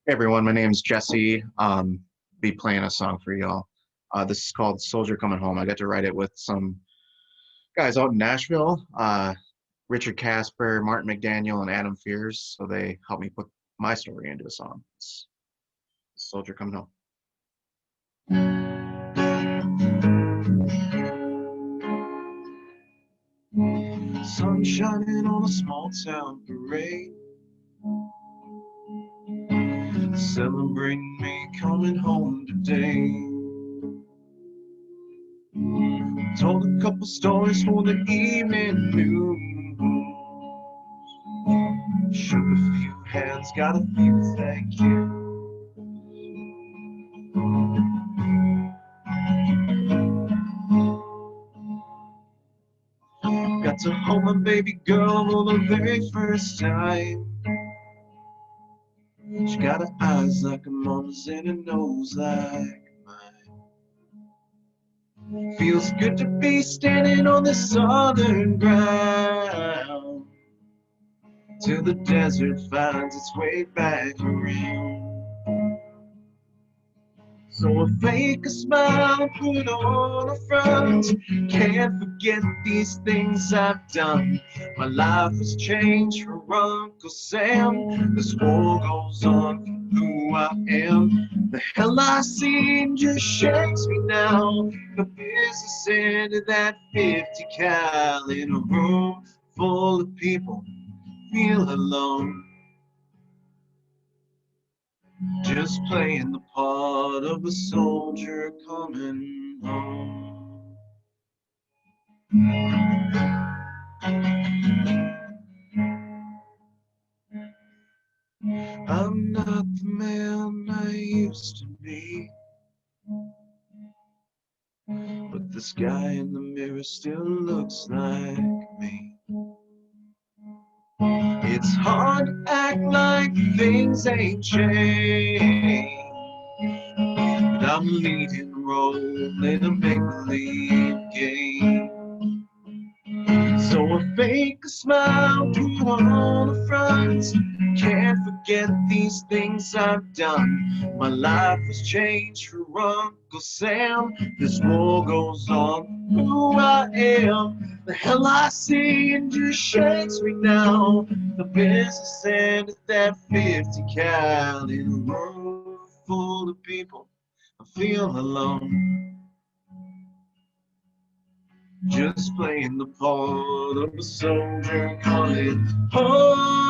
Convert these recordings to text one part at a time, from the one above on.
Hey everyone, my name's Jesse. Be playing a song for y'all. This is called Soldier Coming Home. I got to write it with some guys out in Nashville, Richard Casper, Martin McDaniel, and Adam Fears. So they helped me put my story into a song. It's Soldier Coming Home. Sun shining on a small town parade, celebrating me coming home today. Told a couple stories for the evening news. Shook a few hands, got a few thank you. Got to hold my baby girl for the very first time. She got her eyes like a mama's and a nose like mine. Feels good to be standing on the southern ground till the desert finds its way back around. So I fake a smile, put on a front. Can't forget these things I've done. My life has changed for Uncle Sam. This war goes on for who I am. The hell I seen just shakes me now. The business end of that 50 cal in a room full of people feel alone. Just playing the part of a soldier coming home. I'm not the man I used to be, but this guy in the mirror still looks like me. It's hard to act like things ain't changed, but I'm leading the role in a make-believe game. So I fake a smile, put on a front. Can't forget these things I've done. My life has changed for Uncle Sam. This war goes on, who I am. The hell I see and just shakes me now. The business end at that 50 cal in a room full of people. I feel alone. Just playing the part of a soldier coming home.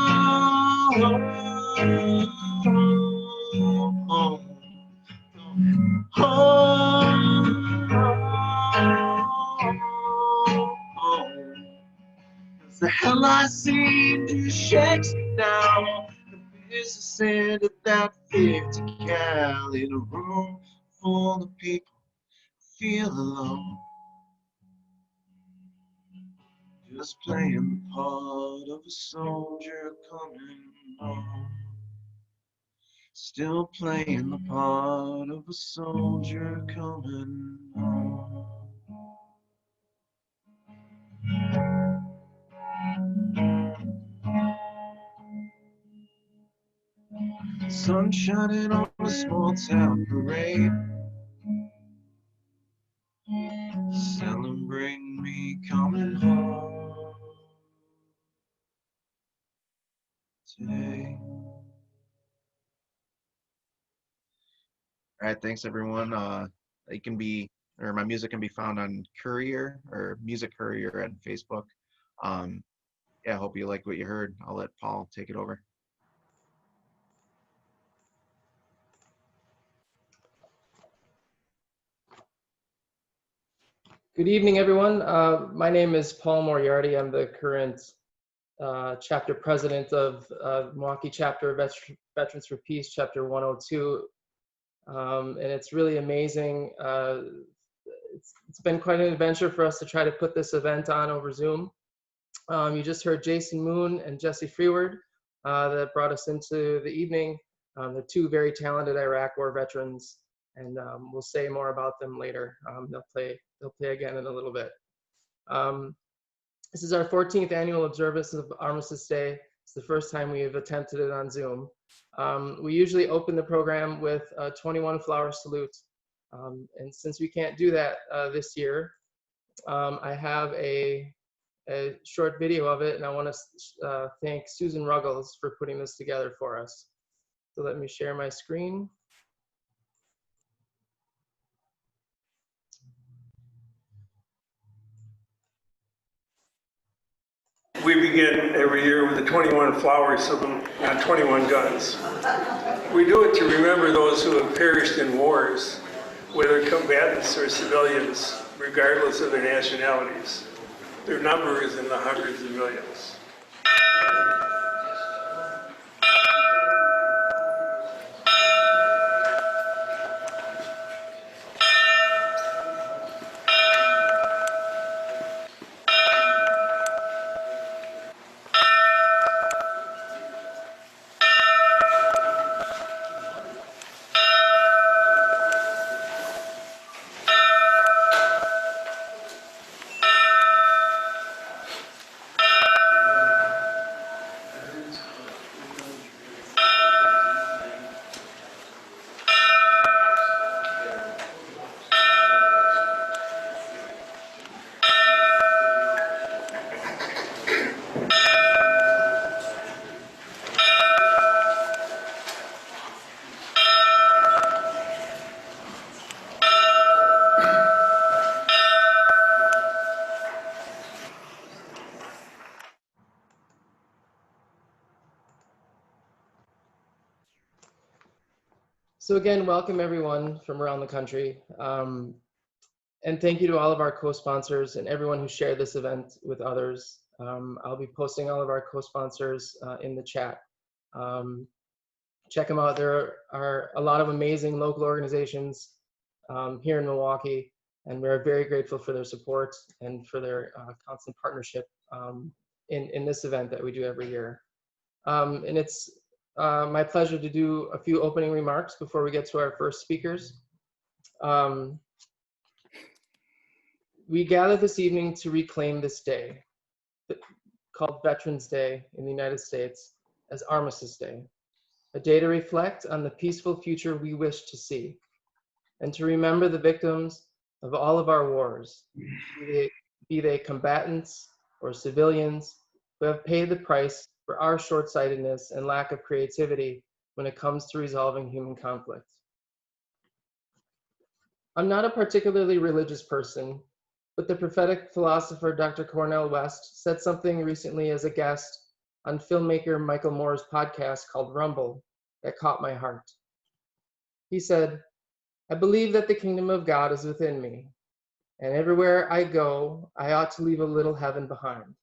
Cause the hell I see just shakes me now. The business end of that 50 cal in a room full of people feel alone. Just playing the part of a soldier coming home. Still playing the part of a soldier coming home. Sun shining on a small town parade, celebrating me coming home today. All right, thanks everyone. It can be, or my music can be found on Courier or Music Courier on Facebook. Yeah, I hope you like what you heard. I'll let Paul take it over. Good evening, everyone. My name is Paul Moriarty. I'm the current chapter president of Milwaukee Chapter Veterans for Peace, Chapter 102. And it's really amazing. It's been quite an adventure for us to try to put this event on over Zoom. You just heard Jason Moon and Jesse Freeward that brought us into the evening. They're two very talented Iraq War veterans, and we'll say more about them later. They'll play again in a little bit. This is our 14th annual observance of Armistice Day. It's the first time we have attempted it on Zoom. We usually open the program with a 21 flower salute. And since we can't do that this year, I have a short video of it, and I want to thank Susan Ruggles for putting this together for us. So let me share my screen. We begin every year with the 21 flower salute, not 21 guns. We do it to remember those who have perished in wars, whether combatants or civilians, regardless of their nationalities. Their number is in the hundreds of millions. So again, welcome everyone from around the country. And thank you to all of our co-sponsors and everyone who shared this event with others. I'll be posting all of our co-sponsors in the chat. Check them out. There are a lot of amazing local organizations here in Milwaukee, and we're very grateful for their support and for their constant partnership in this event that we do every year. And it's my pleasure to do a few opening remarks before we get to our first speakers. We gather this evening to reclaim this day, called Veterans Day in the United States, as Armistice Day, a day to reflect on the peaceful future we wish to see, and to remember the victims of all of our wars, be they combatants or civilians who have paid the price for our short-sightedness and lack of creativity when it comes to resolving human conflict. I'm not a particularly religious person, but the prophetic philosopher Dr. Cornel West said something recently as a guest on filmmaker Michael Moore's podcast called Rumble that caught my heart. He said, "I believe that the kingdom of God is within me, and everywhere I go, I ought to leave a little heaven behind.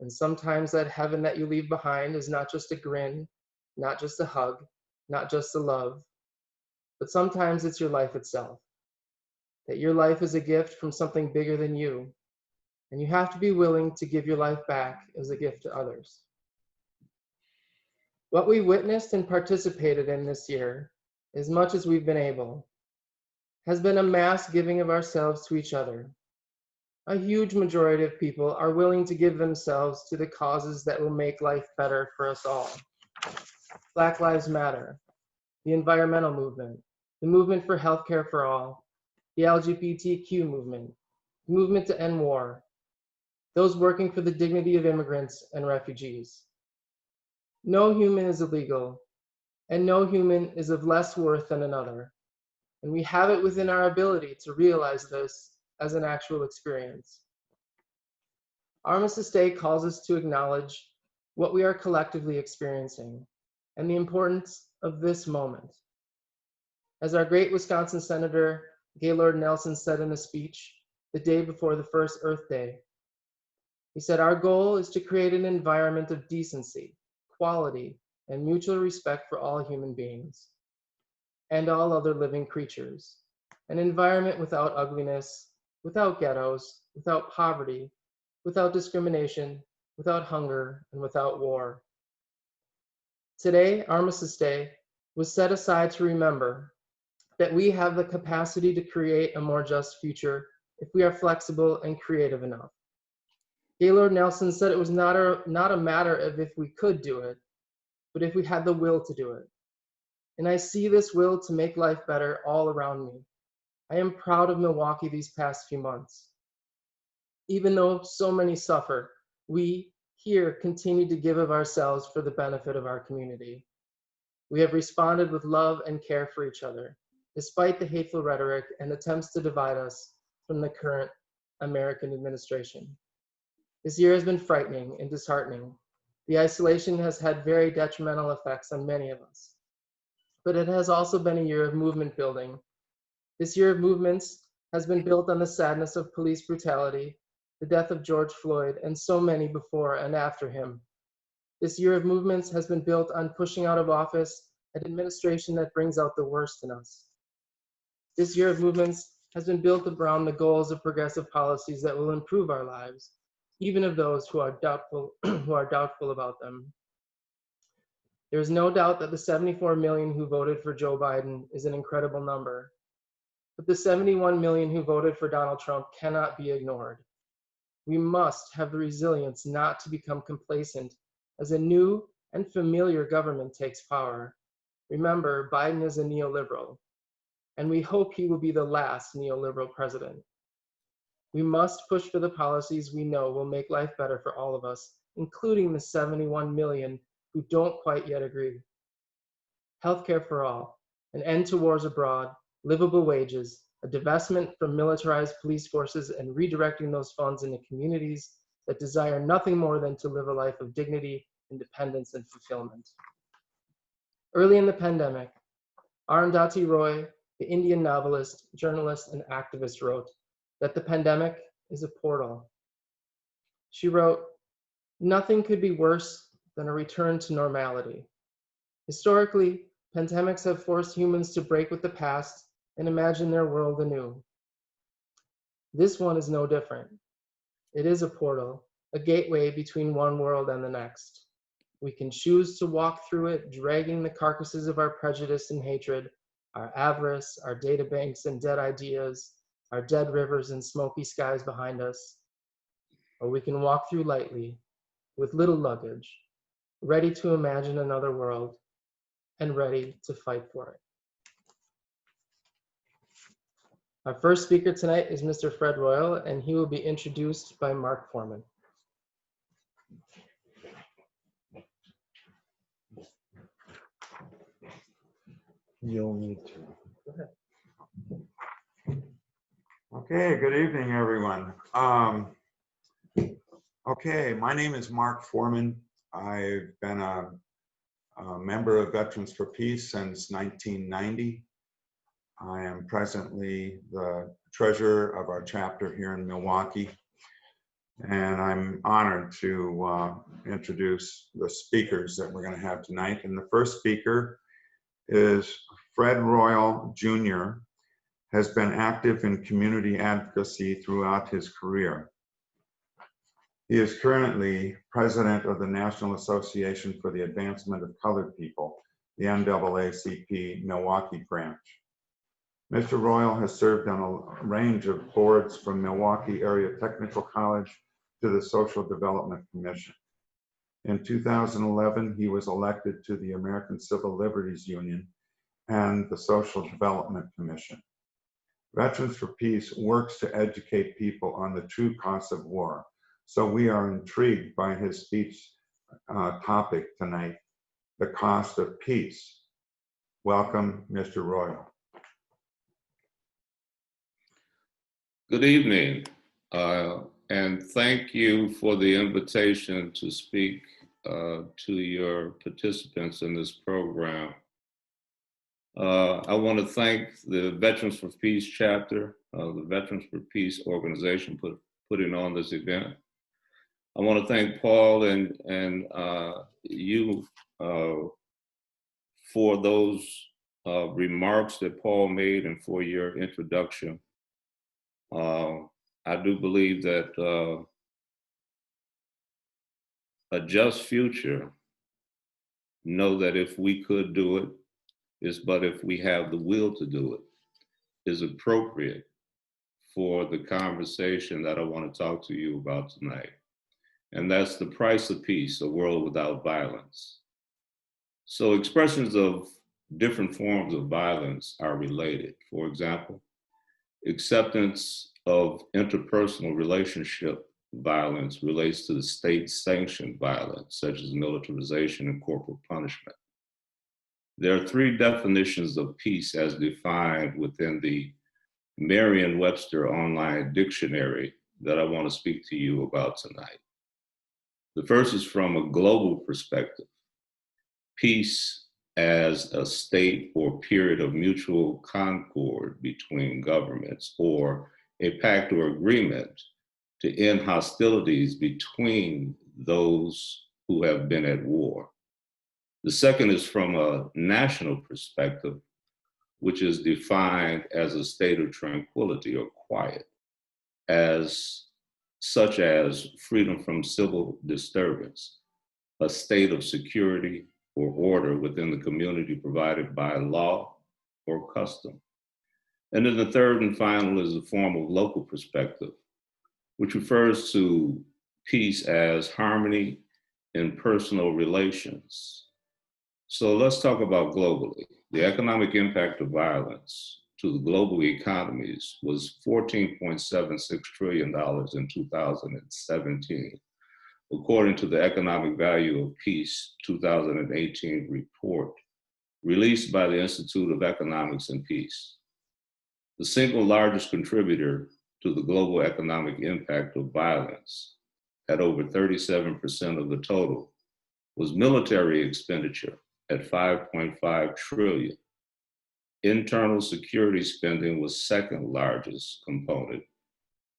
And sometimes that heaven that you leave behind is not just a grin, not just a hug, not just a love, but sometimes it's your life itself. That your life is a gift from something bigger than you, and you have to be willing to give your life back as a gift to others." What we witnessed and participated in this year, as much as we've been able, has been a mass giving of ourselves to each other. A huge majority of people are willing to give themselves to the causes that will make life better for us all. Black Lives Matter, the environmental movement, the movement for healthcare for all, the LGBTQ movement, the movement to end war, those working for the dignity of immigrants and refugees. No human is illegal, and no human is of less worth than another. And we have it within our ability to realize this as an actual experience. Armistice Day calls us to acknowledge what we are collectively experiencing and the importance of this moment. As our great Wisconsin Senator Gaylord Nelson said in a speech the day before the first Earth Day, he said, "Our goal is to create an environment of decency, quality, and mutual respect for all human beings and all other living creatures, an environment without ugliness, without ghettos, without poverty, without discrimination, without hunger, and without war." Today, Armistice Day, was set aside to remember that we have the capacity to create a more just future if we are flexible and creative enough. Gaylord Nelson said it was not a matter of if we could do it, but if we had the will to do it. And I see this will to make life better all around me. I am proud of Milwaukee these past few months. Even though so many suffer, we here continue to give of ourselves for the benefit of our community. We have responded with love and care for each other, despite the hateful rhetoric and attempts to divide us from the current American administration. This year has been frightening and disheartening. The isolation has had very detrimental effects on many of us, but it has also been a year of movement building. This year of movements has been built on the sadness of police brutality, the death of George Floyd, and so many before and after him. This year of movements has been built on pushing out of office an administration that brings out the worst in us. This year of movements has been built around the goals of progressive policies that will improve our lives, even of those who are doubtful about them. There is no doubt that the 74 million who voted for Joe Biden is an incredible number, but the 71 million who voted for Donald Trump cannot be ignored. We must have the resilience not to become complacent as a new and familiar government takes power. Remember, Biden is a neoliberal, and we hope he will be the last neoliberal president. We must push for the policies we know will make life better for all of us, including the 71 million who don't quite yet agree. Healthcare for all, an end to wars abroad, livable wages, a divestment from militarized police forces, and redirecting those funds into communities that desire nothing more than to live a life of dignity, independence, and fulfillment. Early in the pandemic, Arundhati Roy, the Indian novelist, journalist, and activist, wrote that the pandemic is a portal. She wrote, "Nothing could be worse than a return to normality. Historically, pandemics have forced humans to break with the past and imagine their world anew. This one is no different. It is a portal, a gateway between one world and the next. We can choose to walk through it, dragging the carcasses of our prejudice and hatred, our avarice, our data banks and dead ideas, our dead rivers and smoky skies behind us. Or we can walk through lightly, with little luggage, ready to imagine another world and ready to fight for it." Our first speaker tonight is Mr. Fred Royal, and he will be introduced by Mark Foreman. You'll need to. Go ahead. Okay, good evening, everyone. Okay, my name is Mark Foreman. I've been a member of Veterans for Peace since 1990. I am presently the treasurer of our chapter here in Milwaukee, and I'm honored to introduce the speakers that we're going to have tonight. And the first speaker is Fred Royal Jr., has been active in community advocacy throughout his career. He is currently president of the National Association for the Advancement of Colored People, the NAACP Milwaukee branch. Mr. Royal has served on a range of boards from Milwaukee Area Technical College to the Social Development Commission. In 2011, he was elected to the American Civil Liberties Union and the Social Development Commission. Veterans for Peace works to educate people on the true costs of war. So we are intrigued by his speech topic tonight, the cost of peace. Welcome, Mr. Royal. Good evening, and thank you for the invitation to speak to your participants in this program. I want to thank the Veterans for Peace chapter, the Veterans for Peace organization putting on this event. I want to thank Paul and you for those remarks that Paul made and for your introduction. I do believe that a just future, know that if we could do it, but if we have the will to do it, is appropriate for the conversation that I want to talk to you about tonight. and that's The Price of Peace, A World Without Violence. So expressions of different forms of violence are related. For example, acceptance of interpersonal relationship violence relates to the state-sanctioned violence, such as militarization and corporal punishment. There are three definitions of peace as defined within the Merriam-Webster Online Dictionary that I want to speak to you about tonight. The first is from a global perspective. Peace as a state or period of mutual concord between governments, or a pact or agreement to end hostilities between those who have been at war. The second is from a national perspective, which is defined as a state of tranquility or quiet, such as freedom from civil disturbance, a state of security or order within the community provided by law or custom. And then the third and final is a form of local perspective, which refers to peace as harmony in personal relations. So let's talk about globally. The economic impact of violence to the global economies was $14.76 trillion in 2017, according to the Economic Value of Peace 2018 report released by the Institute of Economics and Peace. The single largest contributor to the global economic impact of violence, at over 37% of the total, was military expenditure at $5.5 trillion. Internal security spending was second largest component,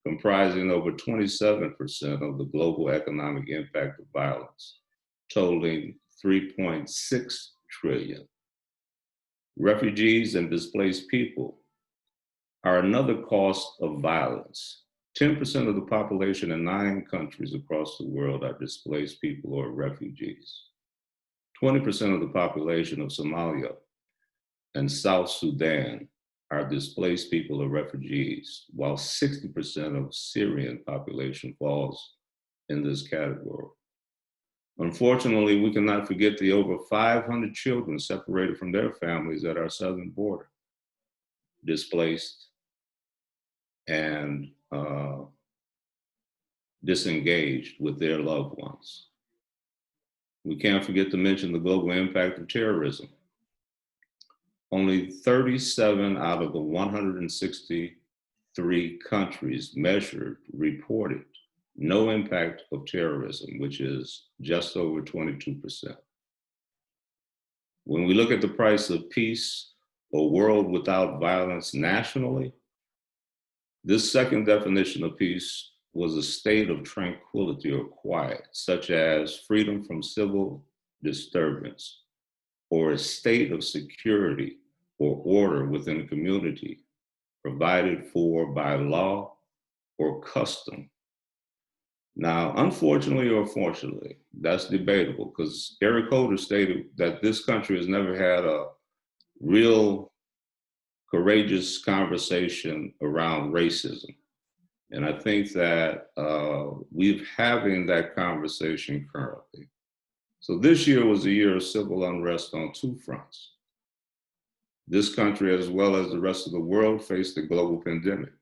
comprising over 27% of the global economic impact of violence, totaling $3.6 trillion. Refugees and displaced people are another cost of violence. 10% of the population in 9 countries across the world are displaced people or refugees. 20% of the population of Somalia and South Sudan are displaced people or refugees, while 60% of Syrian population falls in this category. Unfortunately, we cannot forget the over 500 children separated from their families at our southern border, displaced and disengaged with their loved ones. We can't forget to mention the global impact of terrorism. Only 37 out of the 163 countries measured reported no impact of terrorism, which is just over 22%. When we look at the price of peace, a world without violence nationally, this second definition of peace was a state of tranquility or quiet, such as freedom from civil disturbance, or a state of security or order within a community provided for by law or custom. Now, unfortunately or fortunately, that's debatable, because Eric Holder stated that this country has never had a real courageous conversation around racism. And I think that we're having that conversation currently. So this year was a year of civil unrest on 2 fronts. This country, as well as the rest of the world, faced a global pandemic.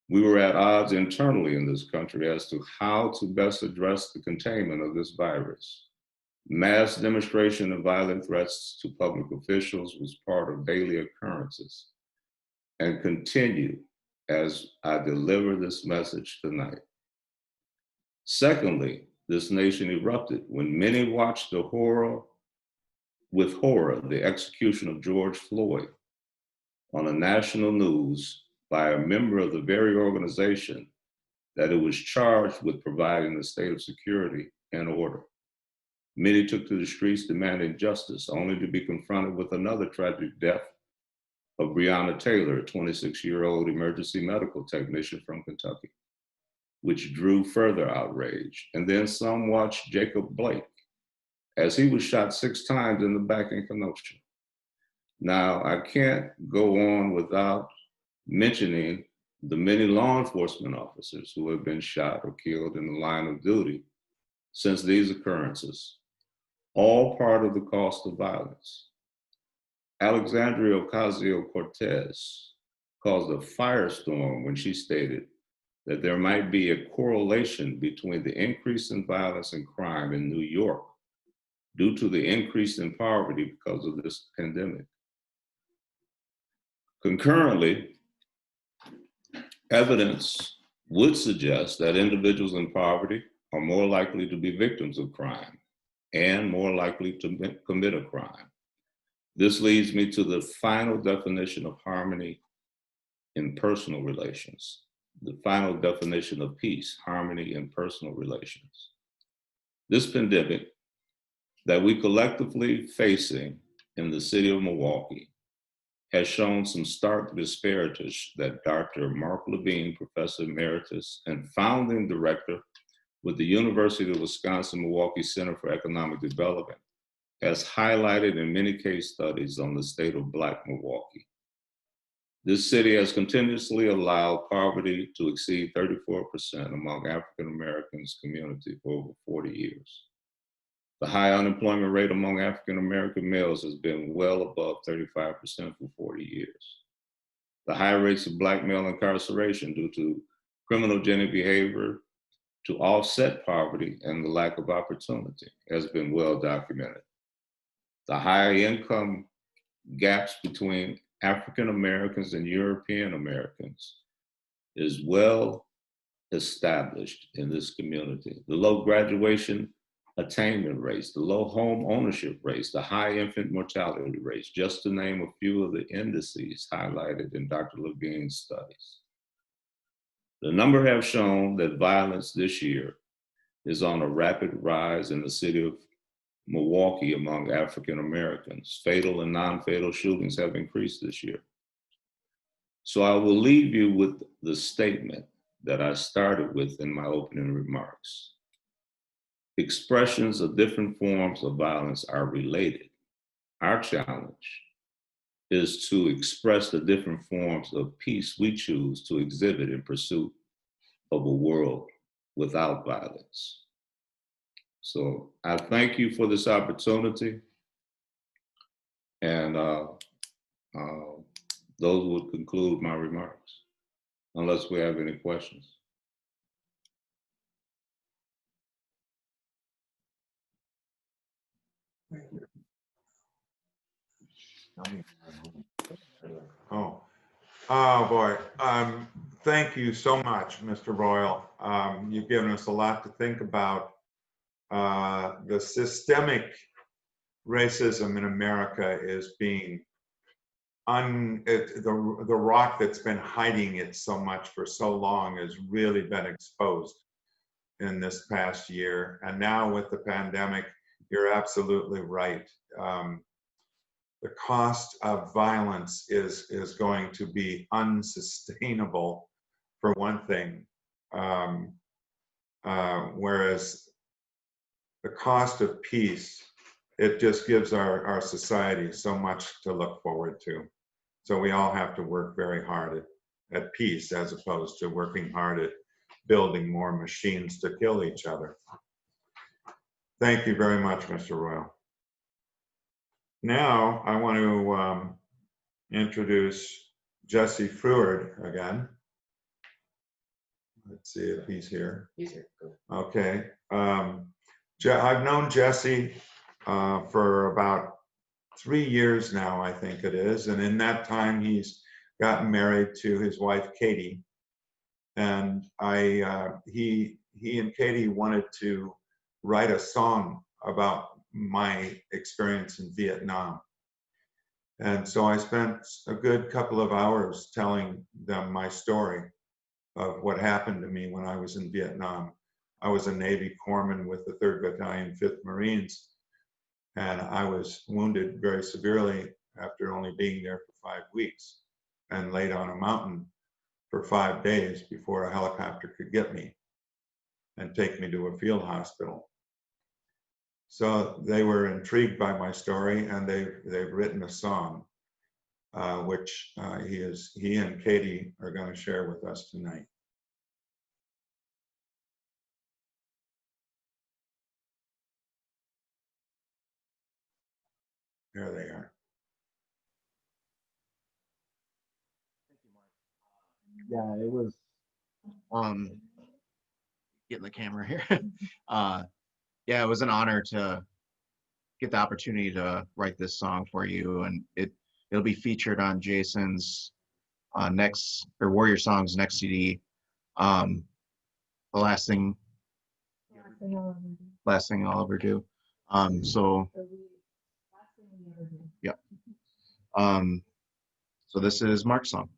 We were at odds internally in this country as to how to best address the containment of this virus. Mass demonstration and violent threats to public officials was part of daily occurrences and continue as I deliver this message tonight. Secondly, this nation erupted when many watched with horror the execution of George Floyd on the national news by a member of the very organization that it was charged with providing the state of security and order. Many took to the streets demanding justice, only to be confronted with another tragic death of Breonna Taylor, a 26-year-old emergency medical technician from Kentucky, which drew further outrage. And then some watched Jacob Blake as he was shot 6 times in the back in Kenosha. Now, I can't go on without mentioning the many law enforcement officers who have been shot or killed in the line of duty since these occurrences, all part of the cost of violence. Alexandria Ocasio-Cortez caused a firestorm when she stated that there might be a correlation between the increase in violence and crime in New York due to the increase in poverty because of this pandemic. Concurrently, evidence would suggest that individuals in poverty are more likely to be victims of crime and more likely to commit a crime. This leads me to the final definition of harmony in personal relations, the final definition of peace, harmony in personal relations. This pandemic that we collectively facing in the city of Milwaukee has shown some stark disparities that Dr. Mark Levine, Professor Emeritus and founding director with the University of Wisconsin-Milwaukee Center for Economic Development, has highlighted in many case studies on the state of Black Milwaukee. This city has continuously allowed poverty to exceed 34% among African Americans community for over 40 years. The high unemployment rate among African American males has been well above 35% for 40 years. The high rates of Black male incarceration due to criminogenic behavior to offset poverty and the lack of opportunity has been well documented. The high income gaps between African Americans and European Americans is well established in this community. The low graduation attainment rates, the low home ownership rates, the high infant mortality rates, just to name a few of the indices highlighted in Dr. Levine's studies. The number have shown that violence this year is on a rapid rise in the city of Milwaukee among African Americans. Fatal and non-fatal shootings have increased this year. So I will leave you with the statement that I started with in my opening remarks. Expressions of different forms of violence are related. Our challenge is to express the different forms of peace we choose to exhibit in pursuit of a world without violence. So I thank you for this opportunity, and those would conclude my remarks, unless we have any questions. Oh boy. Thank you so much, Mr. Royal. You've given us a lot to think about. The systemic racism in America is being the rock that's been hiding it so much for so long has really been exposed in this past year. And now with the pandemic, you're absolutely right. The cost of violence is going to be unsustainable, for one thing, whereas the cost of peace, it just gives our society so much to look forward to. So we all have to work very hard at peace as opposed to working hard at building more machines to kill each other. Thank you very much, Mr. Royal. Now I want to introduce Jesse Fruard again. Let's see if he's here. He's here. Okay. I've known Jesse for about 3 years now, I think it is. And in that time, he's gotten married to his wife, Katie. And he and Katie wanted to write a song about my experience in Vietnam. And so I spent a good couple of hours telling them my story of what happened to me when I was in Vietnam. I was a Navy corpsman with the 3rd Battalion, 5th Marines, and I was wounded very severely after only being there for 5 weeks and laid on a mountain for 5 days before a helicopter could get me and take me to a field hospital. So they were intrigued by my story, and they've written a song. which he and Katie are going to share with us tonight. There they are. Yeah, it was getting the camera here. Yeah, it was an honor to get the opportunity to write this song for you, and it'll be featured on Jason's next, or Warrior Songs next CD. The last thing I'll ever do. So yeah. So this is Mark's song.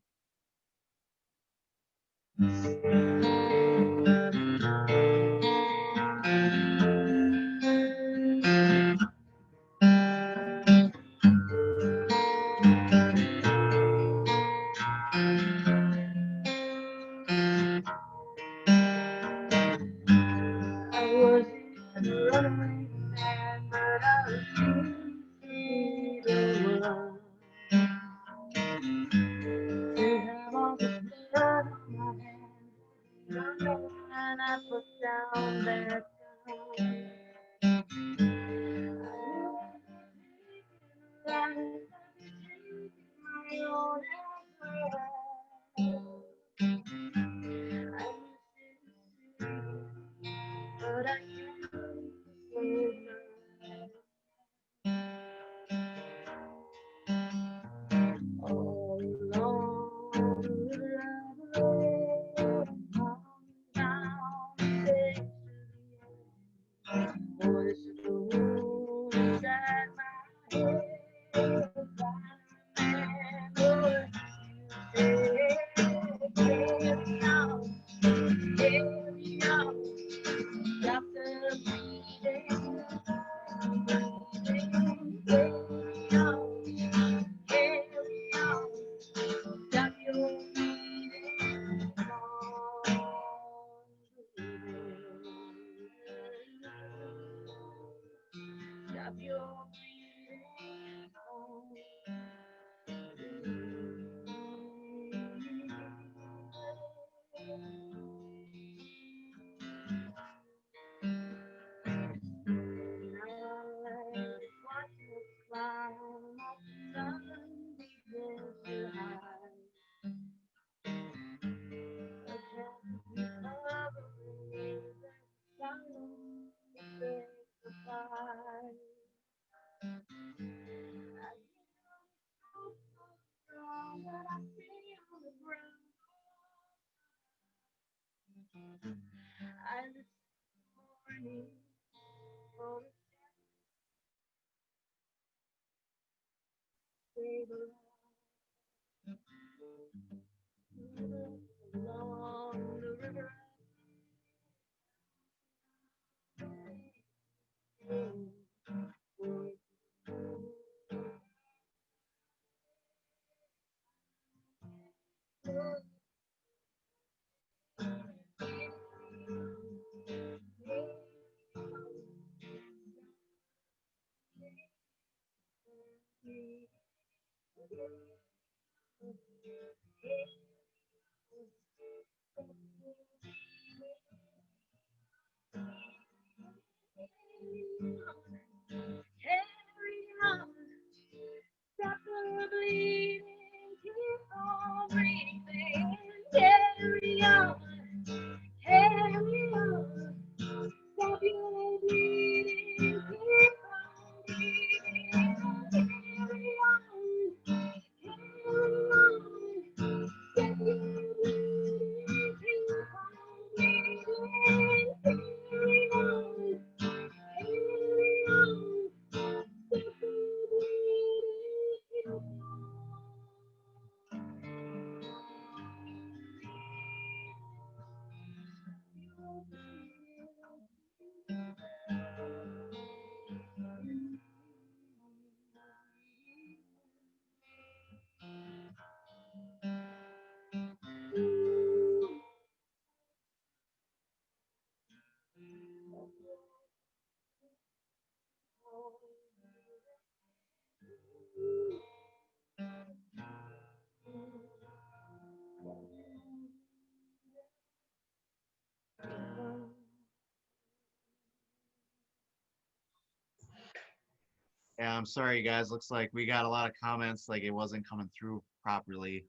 Yeah, I'm sorry, guys. Looks like we got a lot of comments, like it wasn't coming through properly.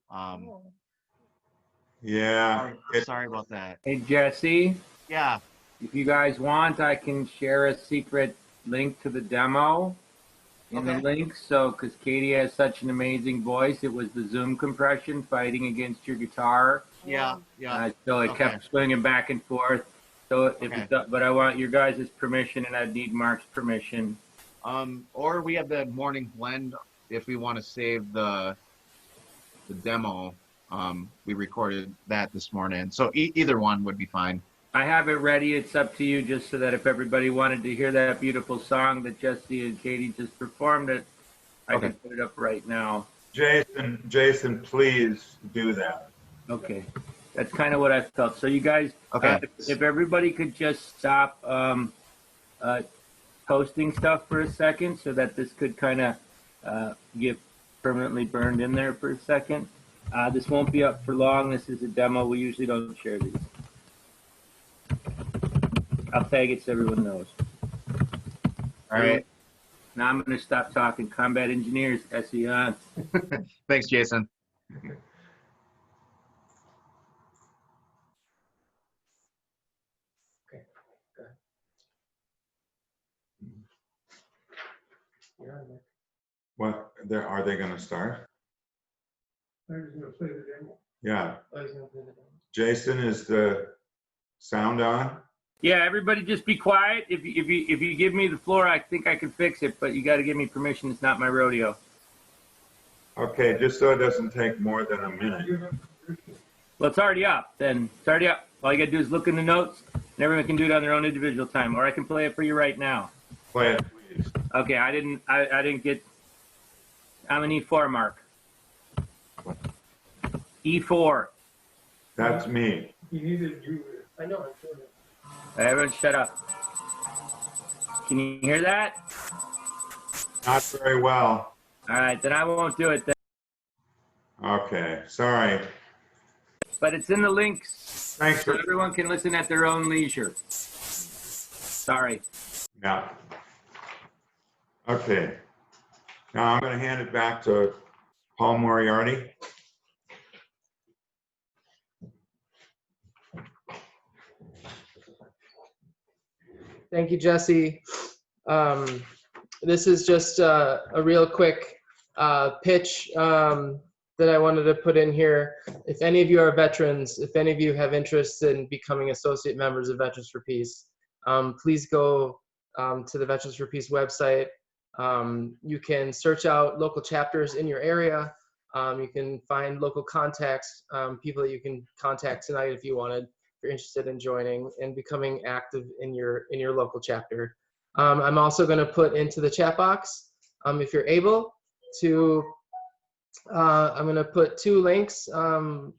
Yeah, Sorry about that. Hey, Jesse, Yeah, if you guys want, I can share a secret link to the demo in the Okay. link. So, because Katie has such an amazing voice, it was the Zoom compression fighting against your guitar. yeah. So it Okay. kept swinging back and forth. So, Okay. but I want your guys' permission, and I'd need Mark's permission. Or we have the morning blend if we want to save the demo. We recorded that this morning, so either one would be fine. I have it ready. It's up to you, just so that if everybody wanted to hear that beautiful song that Jesse and Katie just performed, I Okay. can put it up right now. Jason, please do that. Okay, that's kind of what I felt. So you guys, Okay. if everybody could just stop posting stuff for a second, so that this could kind of get permanently burned in there for a second. This won't be up for long. This is a demo. We usually don't share these. I'll tag it so everyone knows. All right. Now I'm going to stop talking. Combat Engineers, SE on. Thanks, Jason. Okay, go ahead. You're on there. What, are they gonna start? I'm just gonna play the demo. Yeah, Oh, he's gonna play the demo. Jason, is the sound on? Yeah, everybody just be quiet. If you give me the floor, I think I can fix it, but you got to give me permission. It's not my rodeo. Okay, just so it doesn't take more than a minute. Well, it's already up. Then it's already up. All you got to do is look in the notes, and everyone can do it on their own individual time, or I can play it for you right now. Play it, please. Okay, I didn't get. I'm an E4 mark. E4. That's me. You needed to do it. I know, I'm doing it. Everyone, shut up. Can you hear that? Not very well. All right, then I won't do it. Then. Okay, sorry. But it's in the links, Thanks so for, everyone can listen at their own leisure. Sorry. yeah. Okay. Now I'm gonna hand it back to Paul Moriarty. Thank you, Jesse. This is just a real quick pitch that I wanted to put in here. If any of you are veterans, if any of you have interest in becoming associate members of Veterans for Peace, please go to the Veterans for Peace website. You can search out local chapters in your area. You can find local contacts, people that you can contact tonight if you wanted. If you're interested in joining and becoming active in your local chapter. I'm also going to put into the chat box, if you're able to, I'm going to put 2 links, one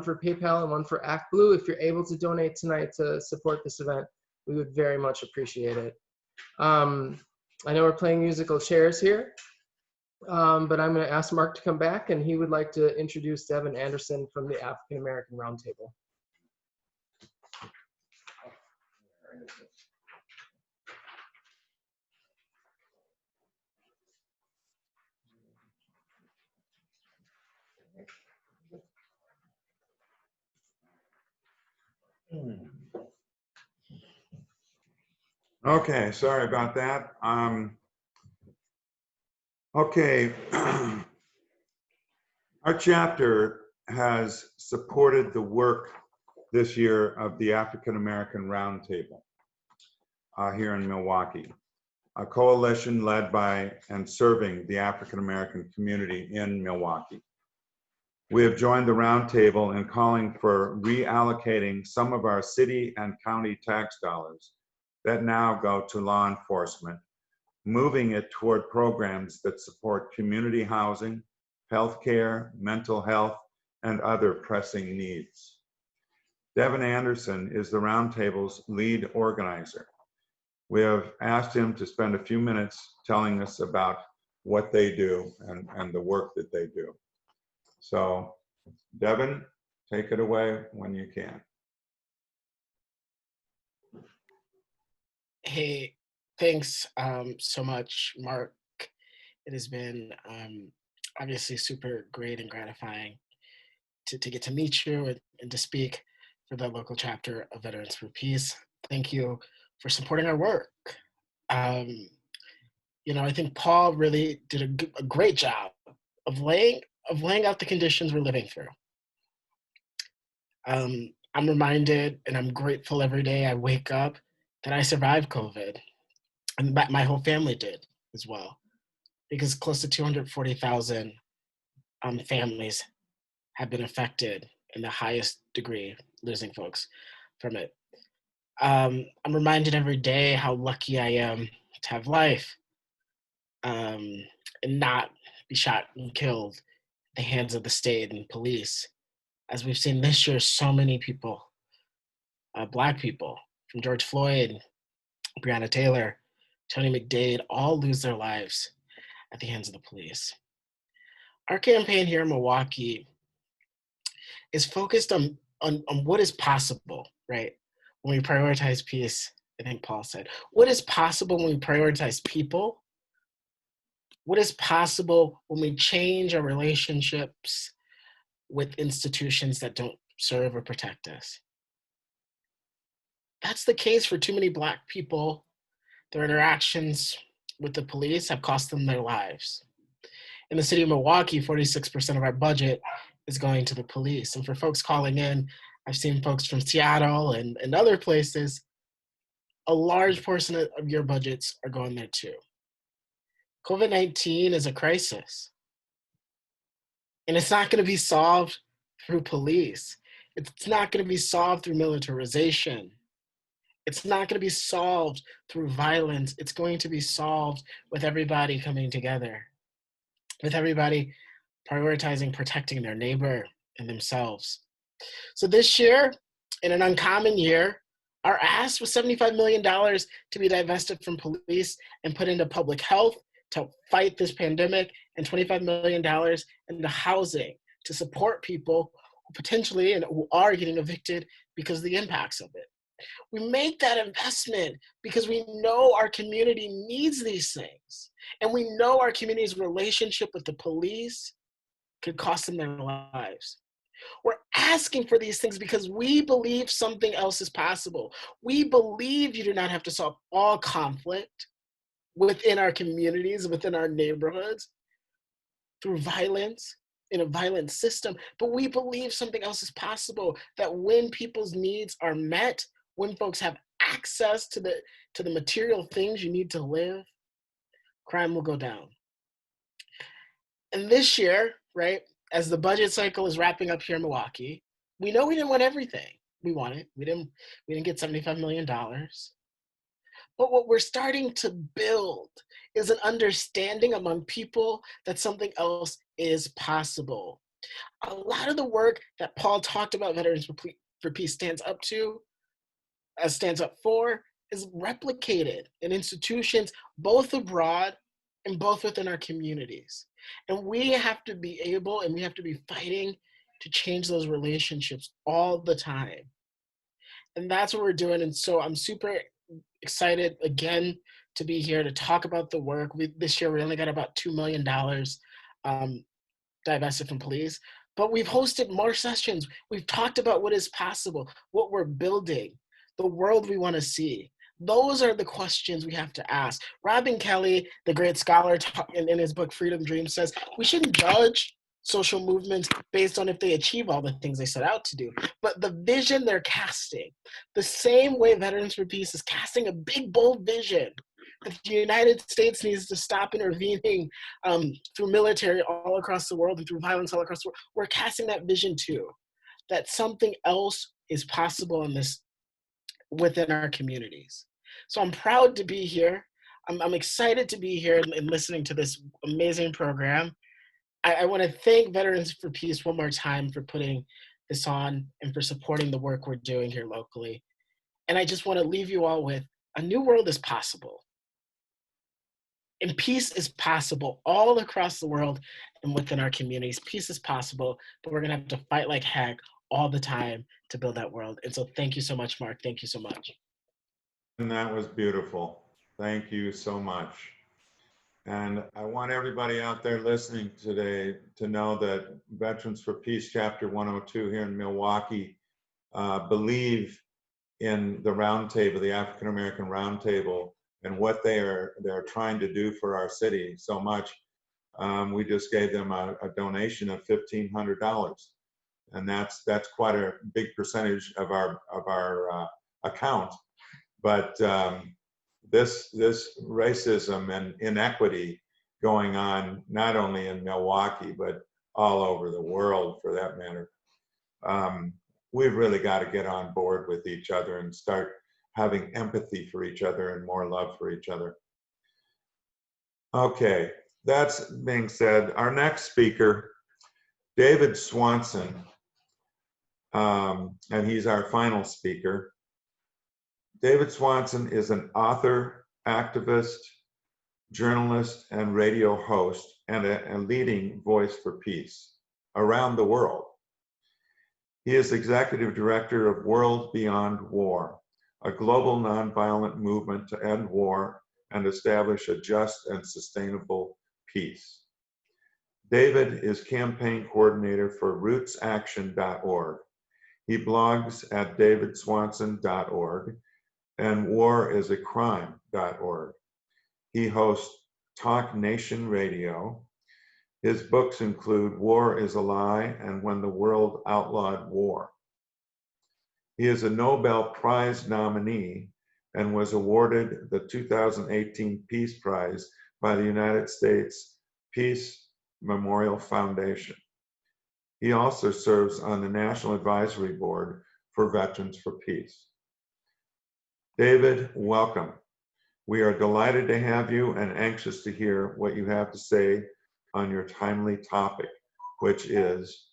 for PayPal and one for ActBlue. If you're able to donate tonight to support this event, we would very much appreciate it. I know we're playing musical chairs here, but I'm going to ask Mark to come back, and he would like to introduce Devin Anderson from the African American Roundtable. Okay, sorry about that. Okay, our chapter has supported the work this year of the African American Roundtable here in Milwaukee, a coalition led by and serving the African American community in Milwaukee. We have joined the roundtable in calling for reallocating some of our city and county tax dollars that now go to law enforcement, moving it toward programs that support community housing, healthcare, mental health, and other pressing needs. Devin Anderson is the roundtable's lead organizer. We have asked him to spend a few minutes telling us about what they do and the work that they do. So, Devin, take it away when you can. Hey, thanks so much, Mark. It has been obviously super great and gratifying to get to meet you and to speak for the local chapter of Veterans for Peace. Thank you for supporting our work. I think Paul really did a great job of laying out the conditions we're living through. I'm reminded and I'm grateful every day I wake up that I survived COVID, and my whole family did as well, because close to 240,000 families have been affected in the highest degree, losing folks from it. I'm reminded every day how lucky I am to have life, and not be shot and killed at the hands of the state and police. As we've seen this year, so many people, Black people, from George Floyd, Breonna Taylor, Tony McDade, all lose their lives at the hands of the police. Our campaign here in Milwaukee is focused on what is possible, right? When we prioritize peace, I think Paul said, what is possible when we prioritize people? What is possible when we change our relationships with institutions that don't serve or protect us? That's the case for too many Black people. Their interactions with the police have cost them their lives. In the city of Milwaukee, 46% of our budget is going to the police. And for folks calling in, I've seen folks from Seattle and other places, a large portion of your budgets are going there too. COVID-19 is a crisis. And it's not going to be solved through police. It's not going to be solved through militarization. It's not going to be solved through violence. It's going to be solved with everybody coming together, with everybody prioritizing protecting their neighbor and themselves. So this year, in an uncommon year, our ask was $75 million to be divested from police and put into public health to fight this pandemic, and $25 million into housing to support people who potentially and who are getting evicted because of the impacts of it. We make that investment because we know our community needs these things. And we know our community's relationship with the police could cost them their lives. We're asking for these things because we believe something else is possible. We believe you do not have to solve all conflict within our communities, within our neighborhoods, through violence, in a violent system. But we believe something else is possible, that when people's needs are met, when folks have access to the material things you need to live, crime will go down. And this year, right, as the budget cycle is wrapping up here in Milwaukee, we know we didn't want everything we wanted. We didn't get $75 million. But what we're starting to build is an understanding among people that something else is possible. A lot of the work that Paul talked about Veterans for Peace stands up for, is replicated in institutions both abroad and both within our communities. And we have to be able, and we have to be fighting to change those relationships all the time. And that's what we're doing. And so I'm super excited again to be here to talk about the work. This year we only got about $2 million divested from police, but we've hosted more sessions. We've talked about what is possible, what we're building, the world we want to see. Those are the questions we have to ask. Robin Kelly, the great scholar, in his book Freedom Dream, says we shouldn't judge social movements based on if they achieve all the things they set out to do, but the vision they're casting. The same way Veterans for Peace is casting a big, bold vision that the United States needs to stop intervening through military all across the world and through violence all across the world. We're casting that vision too, that something else is possible in this within our communities. So I'm proud to be here. I'm excited to be here and listening to this amazing program. I want to thank Veterans for Peace one more time for putting this on and for supporting the work we're doing here locally. And I just want to leave you all with a new world is possible. And peace is possible all across the world and within our communities. Peace is possible, but we're going to have to fight like heck all the time to build that world. And so thank you so much, Mark. Thank you so much. And that was beautiful. Thank you so much. And I want everybody out there listening today to know that Veterans for Peace Chapter 102 here in Milwaukee believe in the roundtable, the African American roundtable, and what they're trying to do for our city so much. We just gave them a donation of $1,500, and that's quite a big percentage of our account. But this racism and inequity going on not only in Milwaukee but all over the world, for that matter. We've really got to get on board with each other and start having empathy for each other and more love for each other. Okay, that's being said, our next speaker, David Swanson, and he's our final speaker. David Swanson is an author, activist, journalist, and radio host, and a leading voice for peace around the world. He is executive director of World Beyond War, a global nonviolent movement to end war and establish a just and sustainable peace. David is campaign coordinator for rootsaction.org. He blogs at davidswanson.org and warisacrime.org. He hosts Talk Nation Radio. His books include War is a Lie and When the World Outlawed War. He is a Nobel Prize nominee and was awarded the 2018 Peace Prize by the United States Peace Memorial Foundation. He also serves on the National Advisory Board for Veterans for Peace. David, welcome. We are delighted to have you and anxious to hear what you have to say on your timely topic, which is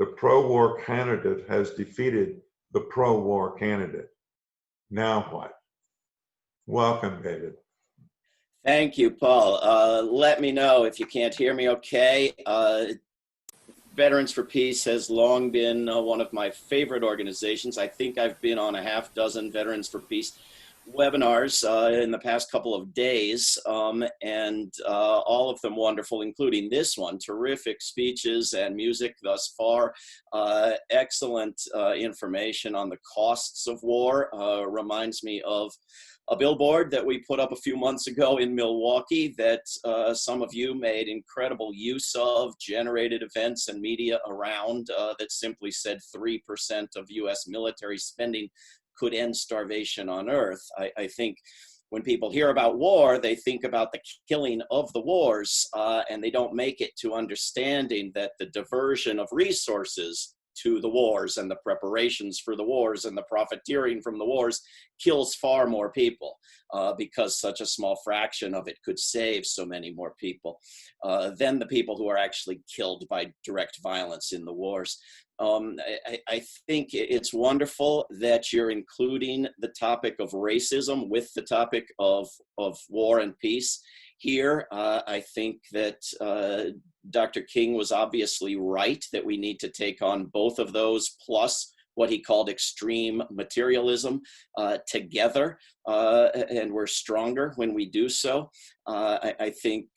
the pro-war candidate has defeated the pro-war candidate. Now what? Welcome, David. Thank you, Paul. Let me know if you can't hear me okay. Veterans for Peace has long been one of my favorite organizations. I think I've been on a half dozen Veterans for Peace webinars in the past couple of days, and all of them wonderful, including this one. Terrific speeches and music thus far. Excellent information on the costs of war. Reminds me of a billboard that we put up a few months ago in Milwaukee that some of you made incredible use of, generated events and media around, that simply said 3% of US military spending could end starvation on Earth. I think when people hear about war, they think about the killing of the wars, and they don't make it to understanding that the diversion of resources to the wars and the preparations for the wars and the profiteering from the wars kills far more people, because such a small fraction of it could save so many more people than the people who are actually killed by direct violence in the wars. I think it's wonderful that you're including the topic of racism with the topic of war and peace here. I think that Dr. King was obviously right that we need to take on both of those plus what he called extreme materialism together, and we're stronger when we do so. I think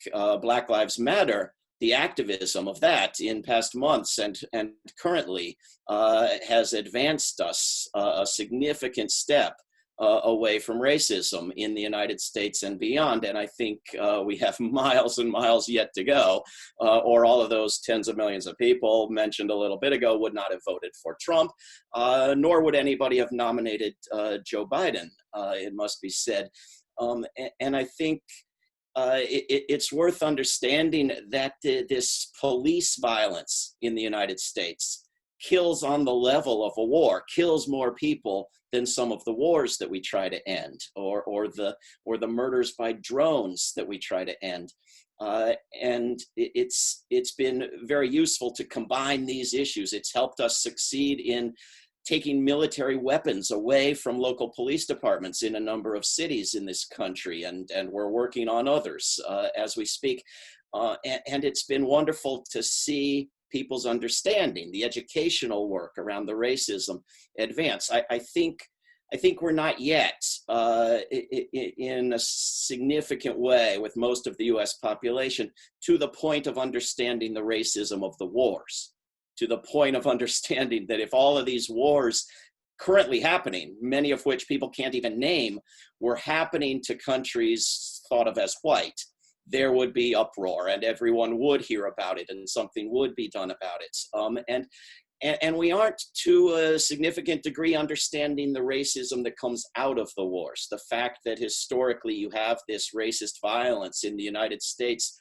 Black Lives Matter, the activism of that in past months and currently has advanced us a significant step away from racism in the United States and beyond. And I think we have miles and miles yet to go, or all of those tens of millions of people mentioned a little bit ago would not have voted for Trump, nor would anybody have nominated Joe Biden, it must be said. And I think it's worth understanding that this police violence in the United States kills on the level of a war, kills more people than some of the wars that we try to end, or the murders by drones that we try to end. And it's been very useful to combine these issues. It's helped us succeed in taking military weapons away from local police departments in a number of cities in this country, and we're working on others as we speak. And it's been wonderful to see people's understanding, the educational work around the racism advance. I think I think we're not yet in a significant way with most of the US population to the point of understanding the racism of the wars, to the point of understanding that if all of these wars currently happening, many of which people can't even name, were happening to countries thought of as white, there would be uproar and everyone would hear about it and something would be done about it. And we aren't, to a significant degree, understanding the racism that comes out of the wars. The fact that historically you have this racist violence in the United States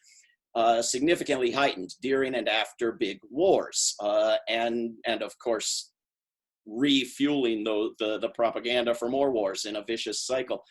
significantly heightened during and after big wars. And of course, refueling the propaganda for more wars in a vicious cycle.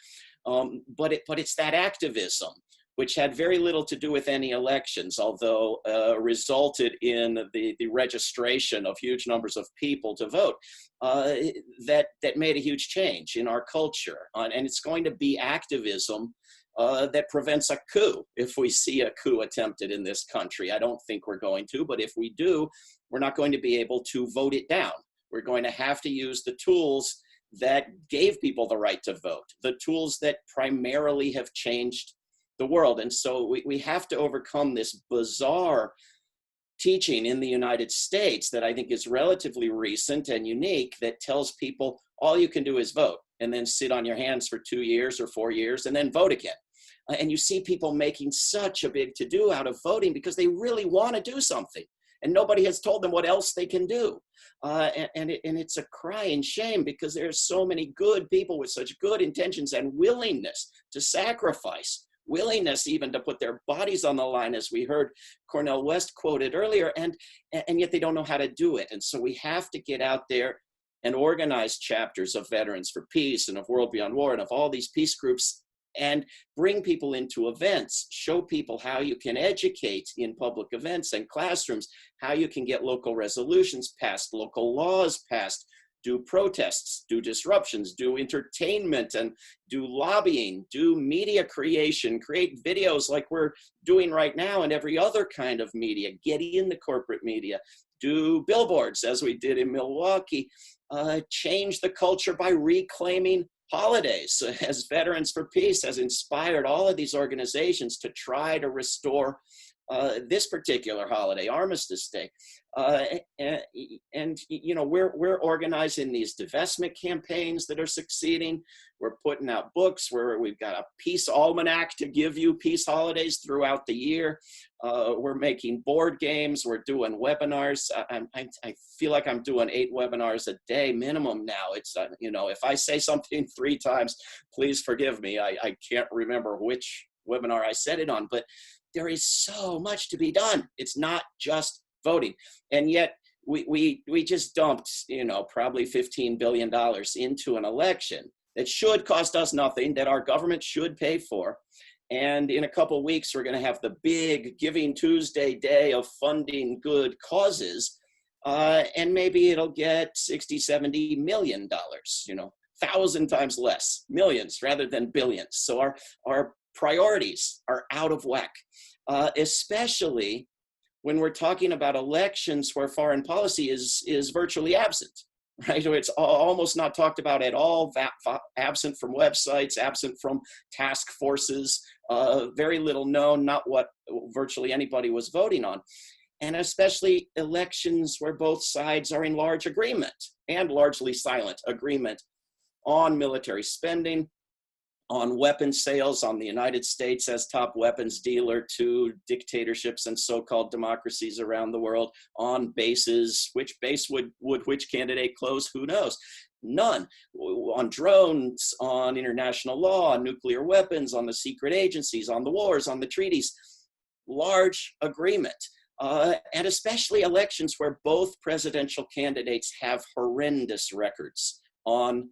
But it's that activism, which had very little to do with any elections, although resulted in the registration of huge numbers of people to vote, that made a huge change in our culture. And it's going to be activism that prevents a coup if we see a coup attempted in this country. I don't think we're going to, but if we do, we're not going to be able to vote it down. We're going to have to use the tools that gave people the right to vote, the tools that primarily have changed the world. And so we have to overcome this bizarre teaching in the United States that I think is relatively recent and unique, that tells people all you can do is vote and then sit on your hands for 2 years or 4 years and then vote again. And you see people making such a big to-do out of voting because they really want to do something and nobody has told them what else they can do. And it's a crying shame because there's so many good people with such good intentions and willingness to sacrifice, willingness even to put their bodies on the line, as we heard Cornel West quoted earlier, and yet they don't know how to do it. And so we have to get out there and organize chapters of Veterans for Peace and of World Beyond War and of all these peace groups and bring people into events, show people how you can educate in public events and classrooms, how you can get local resolutions passed, local laws passed, do protests, do disruptions, do entertainment, and do lobbying, do media creation, create videos like we're doing right now and every other kind of media, get in the corporate media, do billboards as we did in Milwaukee, change the culture by reclaiming holidays, as Veterans for Peace has inspired all of these organizations to try to restore this particular holiday, Armistice Day. And you know, we're organizing these divestment campaigns that are succeeding. We're putting out books where we've got a peace almanac to give you peace holidays throughout the year. We're making board games. We're doing webinars. I feel like I'm doing 8 webinars a day minimum now. It's, you know, if I say something 3 times, please forgive me. I can't remember which webinar I said it on, but there is so much to be done. It's not just voting. And yet we just dumped, you know, probably $15 billion into an election that should cost us nothing, that our government should pay for. And in a couple of weeks, we're going to have the big Giving Tuesday day of funding good causes. And maybe it'll get $60-70 million, you know, 1,000 times less, millions rather than billions. So our priorities are out of whack, especially when we're talking about elections where foreign policy is virtually absent, right? It's almost not talked about at all, absent from websites, absent from task forces, very little known, not what virtually anybody was voting on. And especially elections where both sides are in large agreement and largely silent agreement on military spending, on weapons sales, on the United States as top weapons dealer to dictatorships and so-called democracies around the world, on bases. Which base would which candidate close? Who knows? None. On drones, on international law, on nuclear weapons, on the secret agencies, on the wars, on the treaties. Large agreement. And especially elections where both presidential candidates have horrendous records on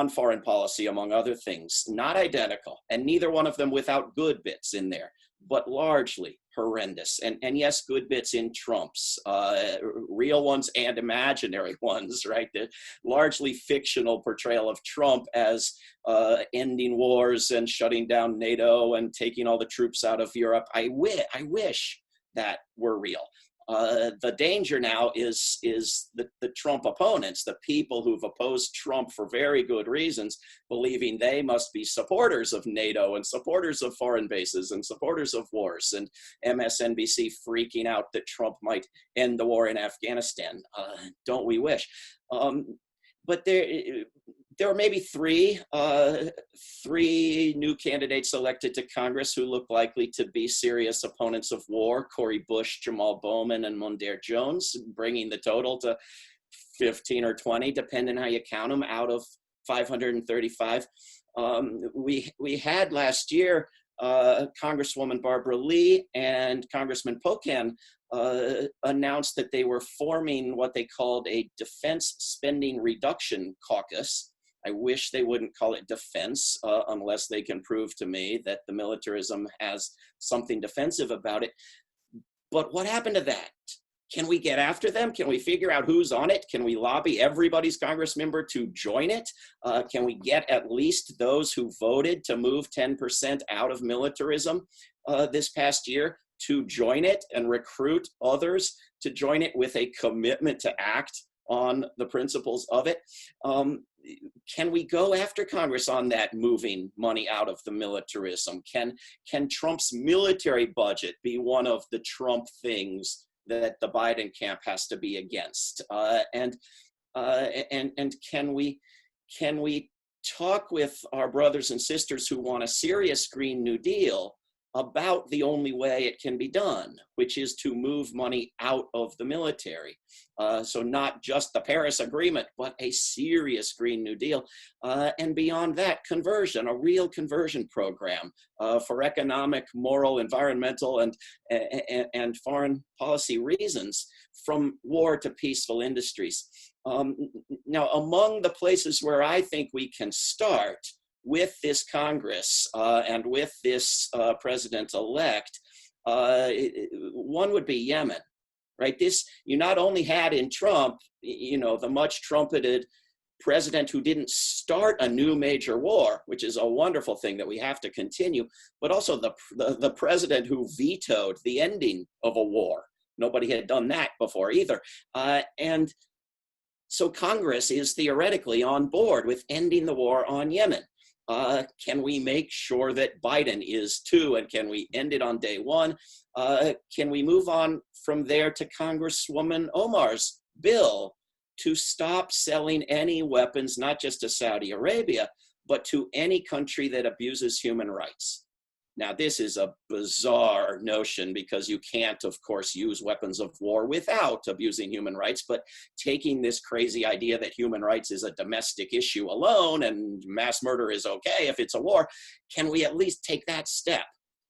foreign policy, among other things, not identical, and neither one of them without good bits in there, but largely horrendous. And yes, good bits in Trump's, real ones and imaginary ones, right? The largely fictional portrayal of Trump as ending wars and shutting down NATO and taking all the troops out of Europe. I wish that were real. The danger now is the Trump opponents, the people who've opposed Trump for very good reasons, believing they must be supporters of NATO and supporters of foreign bases and supporters of wars, and MSNBC freaking out that Trump might end the war in Afghanistan. Don't we wish? But there were maybe three new candidates elected to Congress who look likely to be serious opponents of war: Cori Bush, Jamal Bowman, and Mondaire Jones, bringing the total to 15 or 20, depending how you count them, out of 535. We had last year Congresswoman Barbara Lee and Congressman Pocan announced that they were forming what they called a defense spending reduction caucus. I wish they wouldn't call it defense unless they can prove to me that the militarism has something defensive about it. But what happened to that? Can we get after them? Can we figure out who's on it? Can we lobby everybody's Congress member to join it? Can we get at least those who voted to move 10% out of militarism this past year to join it, and recruit others to join it with a commitment to act on the principles of it? Can we go after Congress on that, moving money out of the militarism? Can Trump's military budget be one of the Trump things that the Biden camp has to be against? And can we talk with our brothers and sisters who want a serious Green New Deal about the only way it can be done, which is to move money out of the military? So not just the Paris Agreement, but a serious Green New Deal. And beyond that, conversion, a real conversion program for economic, moral, environmental, and foreign policy reasons, from war to peaceful industries. Now, among the places where I think we can start with this Congress and with this president-elect, one would be Yemen, right? This, you not only had in Trump, the much trumpeted president who didn't start a new major war, which is a wonderful thing that we have to continue, but also the president who vetoed the ending of a war. Nobody had done that before either. And so Congress is theoretically on board with ending the war on Yemen. Can we make sure that Biden is too, and can we end it on day one? Can we move on from there to Congresswoman Omar's bill to stop selling any weapons, not just to Saudi Arabia, but to any country that abuses human rights? Now, this is a bizarre notion because you can't, of course, use weapons of war without abusing human rights, but taking this crazy idea that human rights is a domestic issue alone and mass murder is okay if it's a war, can we at least take that step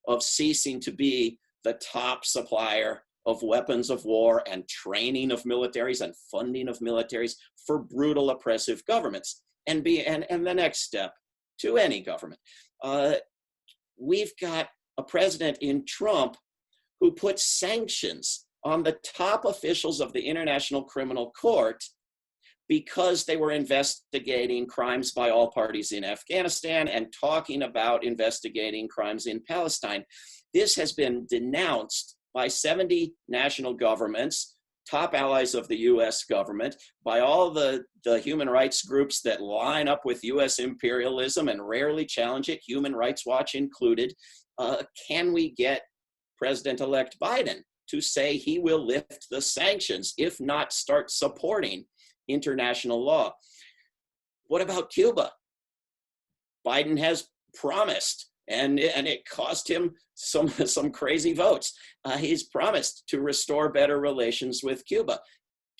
of ceasing to be the top supplier of weapons of war and training of militaries and funding of militaries for brutal, oppressive governments? And the next step to any government. We've got a president in Trump who put sanctions on the top officials of the International Criminal Court because they were investigating crimes by all parties in Afghanistan and talking about investigating crimes in Palestine. This has been denounced by 70 national governments, top allies of the US government, by all the human rights groups that line up with US imperialism and rarely challenge it, Human Rights Watch included. Can we get President-elect Biden to say he will lift the sanctions, if not start supporting international law? What about Cuba? Biden has promised, and it cost him some crazy votes. He's promised to restore better relations with Cuba.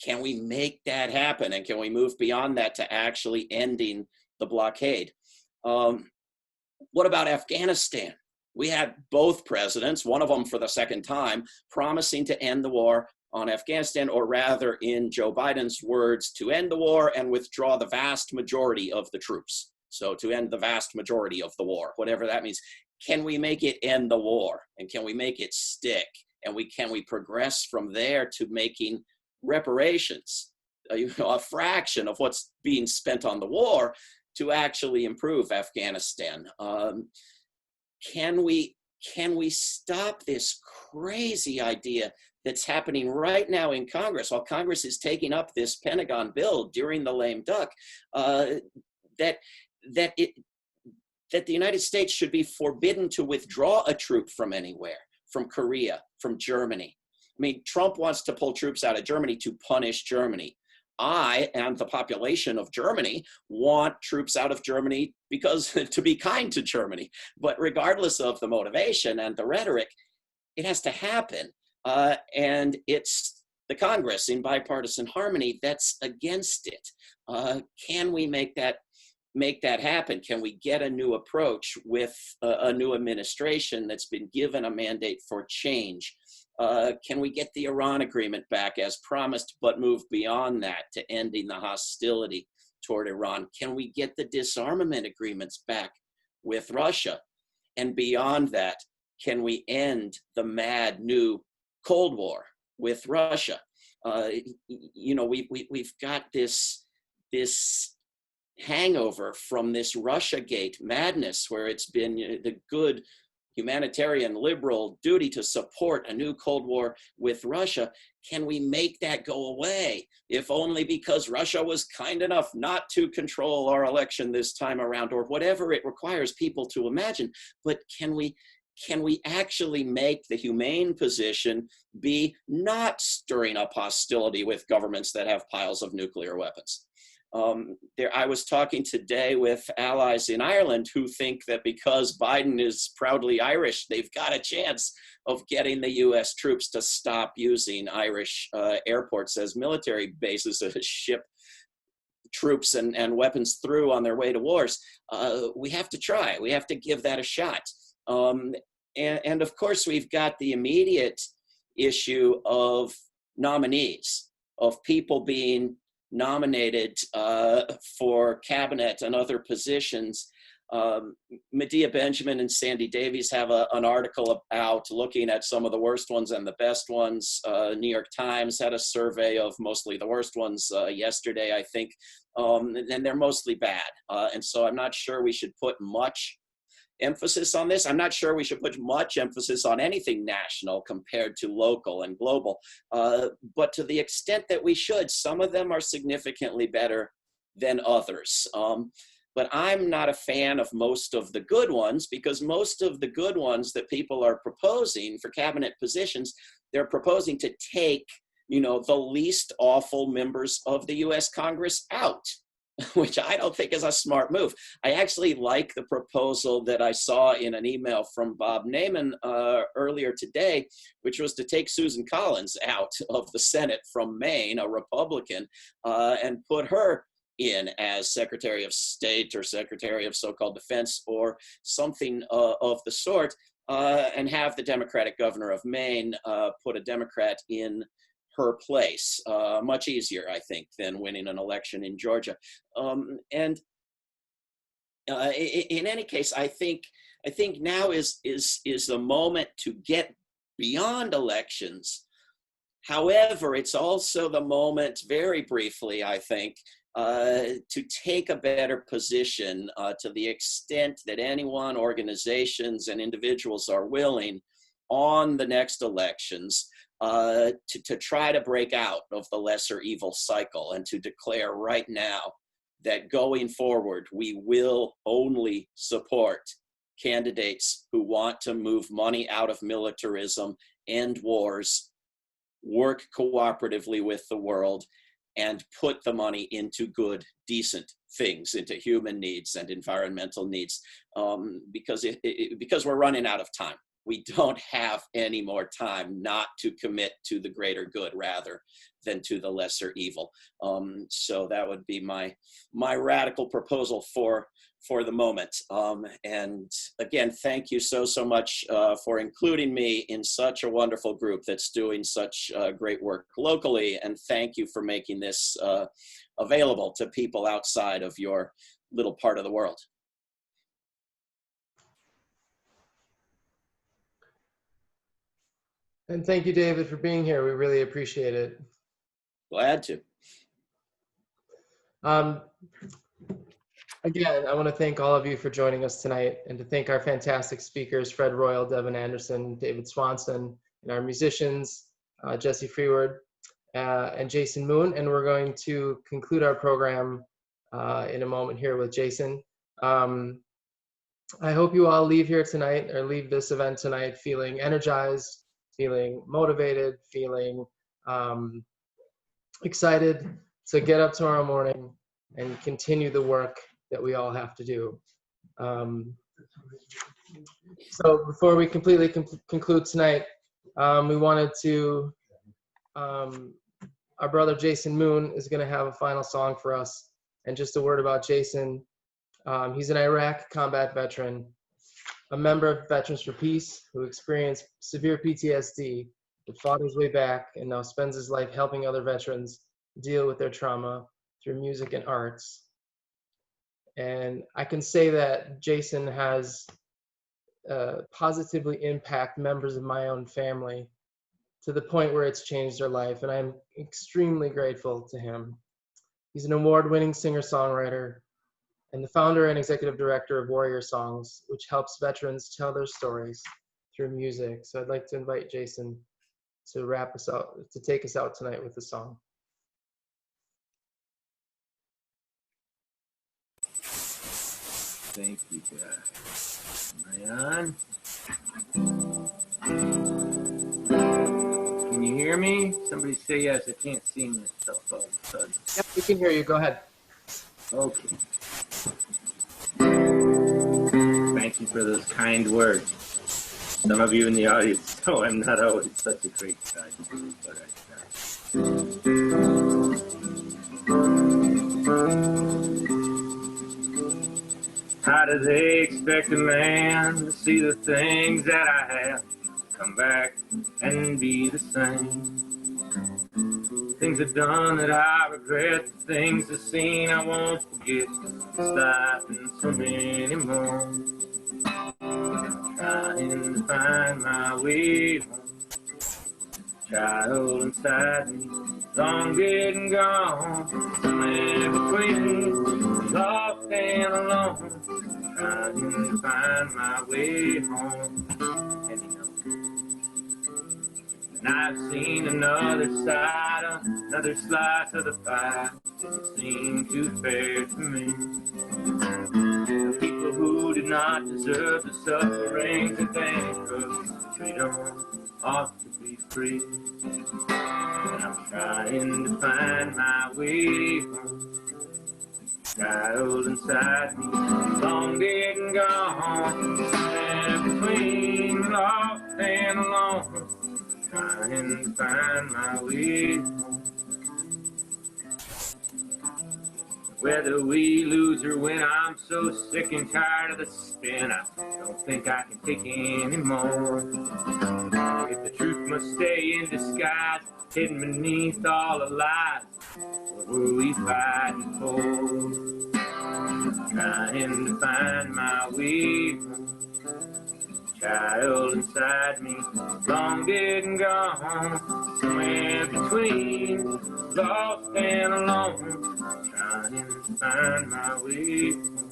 Can we make that happen? And can we move beyond that to actually ending the blockade? What about Afghanistan? We had both presidents, one of them for the second time, promising to end the war on Afghanistan, or rather, in Joe Biden's words, to end the war and withdraw the vast majority of the troops. So to end the vast majority of the war, whatever that means. Can we make it end the war? And can we make it stick? And can we progress from there to making reparations, a fraction of what's being spent on the war, to actually improve Afghanistan? Can we can we stop this crazy idea that's happening right now in Congress, while Congress is taking up this Pentagon bill during the lame duck, that the United States should be forbidden to withdraw a troop from anywhere, from Korea, from Germany. I mean, Trump wants to pull troops out of Germany to punish Germany. I and the population of Germany want troops out of Germany because to be kind to Germany. But regardless of the motivation and the rhetoric, it has to happen. And it's the Congress in bipartisan harmony that's against it. Can we make that happen? Can we get a new approach with a new administration that's been given a mandate for change? Can we get the Iran agreement back as promised, but move beyond that to ending the hostility toward Iran? Can we get the disarmament agreements back with Russia? And beyond that, can we end the mad new Cold War with Russia? We've got this hangover from this Russiagate madness, where it's been the good humanitarian liberal duty to support a new Cold War with Russia. Can we make that go away, if only because Russia was kind enough not to control our election this time around, or whatever it requires people to imagine? But can we actually make the humane position be not stirring up hostility with governments that have piles of nuclear weapons? I was talking today with allies in Ireland who think that because Biden is proudly Irish, they've got a chance of getting the US troops to stop using Irish airports as military bases to ship troops and weapons through on their way to wars. We have to try. We have to give that a shot. And of course, we've got the immediate issue of nominees, of people being nominated for cabinet and other positions. Medea Benjamin and Sandy Davies have an article out looking at some of the worst ones and the best ones. New York Times had a survey of mostly the worst ones yesterday, I think, and they're mostly bad. And so I'm not sure we should put much emphasis on this. I'm not sure we should put much emphasis on anything national compared to local and global, but to the extent that we should, some of them are significantly better than others. But I'm not a fan of most of the good ones, because most of the good ones that people are proposing for cabinet positions, they're proposing to take, the least awful members of the US Congress out, which I don't think is a smart move. I actually like the proposal that I saw in an email from Bob Naiman earlier today, which was to take Susan Collins out of the Senate from Maine, a Republican, and put her in as Secretary of State or Secretary of so-called Defense or something of the sort, and have the Democratic governor of Maine put a Democrat in her place. Much easier, I think, than winning an election in Georgia. In any case, I think now is the moment to get beyond elections. However, it's also the moment, very briefly, I think, to take a better position to the extent that anyone, organizations, and individuals are willing on the next elections, to try to break out of the lesser evil cycle, and to declare right now that going forward, we will only support candidates who want to move money out of militarism, end wars, work cooperatively with the world, and put the money into good, decent things, into human needs and environmental needs, because we're running out of time. We don't have any more time not to commit to the greater good rather than to the lesser evil. So that would be my radical proposal for the moment. And again, thank you so much for including me in such a wonderful group that's doing such great work locally. And thank you for making this available to people outside of your little part of the world. And thank you, David, for being here. We really appreciate it. Glad to. Again, I want to thank all of you for joining us tonight, and to thank our fantastic speakers, Fred Royal, Devin Anderson, David Swanson, and our musicians, Jesse Freeward, and Jason Moon. And we're going to conclude our program in a moment here with Jason. I hope you all leave here tonight, or leave this event tonight, feeling energized, feeling motivated, feeling excited to get up tomorrow morning and continue the work that we all have to do. So before we completely conclude tonight, we wanted to, our brother Jason Moon is going to have a final song for us. And just a word about Jason. He's an Iraq combat veteran, a member of Veterans for Peace who experienced severe PTSD, but fought his way back and now spends his life helping other veterans deal with their trauma through music and arts. And I can say that Jason has positively impacted members of my own family to the point where it's changed their life, and I'm extremely grateful to him. He's an award-winning singer-songwriter and the founder and executive director of Warrior Songs, which helps veterans tell their stories through music. So I'd like to invite Jason to wrap us out, to take us out tonight with a song. Thank you, guys. Am I on? Can you hear me? Somebody say yes. I can't see myself all of a sudden. Yep, we can hear you. Go ahead. Okay. Thank you for those kind words. Some of you in the audience know I'm not always such a great guy, but I try. How do they expect a man to see the things that I have come back and be the same? Things I've done that I regret, the things I've seen I won't forget. It's life and so many more. Trying to find my way home. Child inside me, long dead and gone. Somewhere between, lost and alone. Trying to find my way home. And you know, and I've seen another side, another slice of the pie. Didn't seem too fair to me. The people who did not deserve the sufferings that they took, freedom ought to be free. And I'm trying to find my way home. Child inside me, long dead and gone. Somewhere between lost and alone. Trying to find my way home. Whether we lose or win, I'm so sick and tired of the spin. I don't think I can take any more. If the truth must stay in disguise, hidden beneath all the lies, what were we fighting for? Trying to find my way home. Child inside me, long dead and gone. Somewhere between, lost and alone. Trying to find my way home.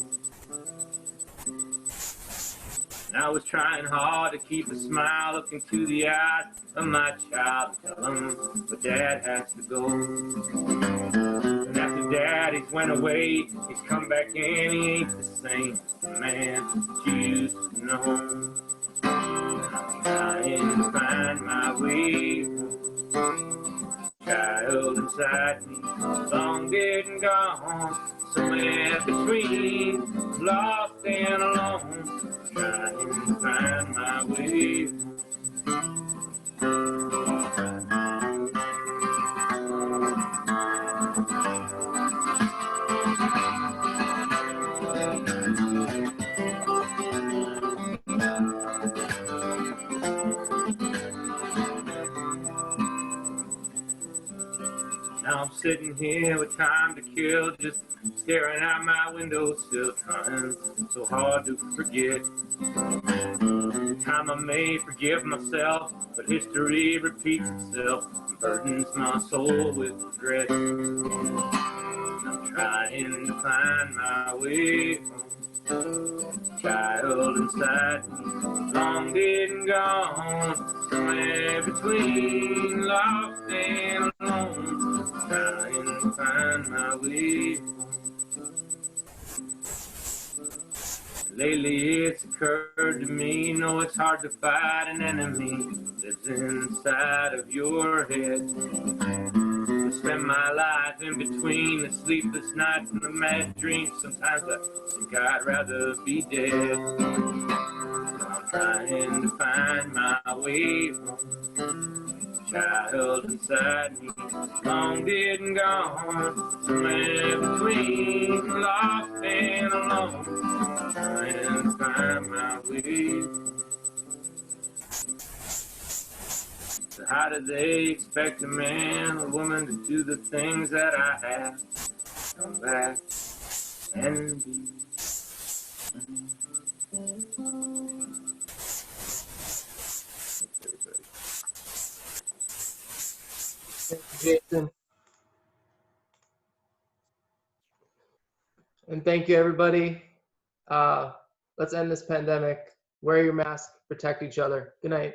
And I was trying hard to keep a smile, looking to the eyes of my child, tell him, but Dad has to go. And after Daddy's went away, he's come back and he ain't the same man that you used to know. I'm trying to find my way home. Child inside me, long dead and gone. Somewhere between, lost and alone. Trying to find my way home. Now I'm sitting here with time to kill, just staring out my windowsill, trying so hard to forget. Time I may forgive myself, but history repeats itself and burdens my soul with regret. I'm trying to find my way home. Child inside me, long dead and gone, somewhere between lost and alone, trying to find my way home. Lately it's occurred to me, no, it's hard to fight an enemy that's inside of your head. I spend my life in between the sleepless nights and the mad dreams. Sometimes I think I'd rather be dead. I'm trying to find my way home. Child inside me, long dead and gone, somewhere between lost and alone, trying to find my way. So how do they expect a man or woman to do the things that I have? Come back and be. Thank you, Jason. And thank you, everybody. Let's end this pandemic. Wear your mask, protect each other. Good night.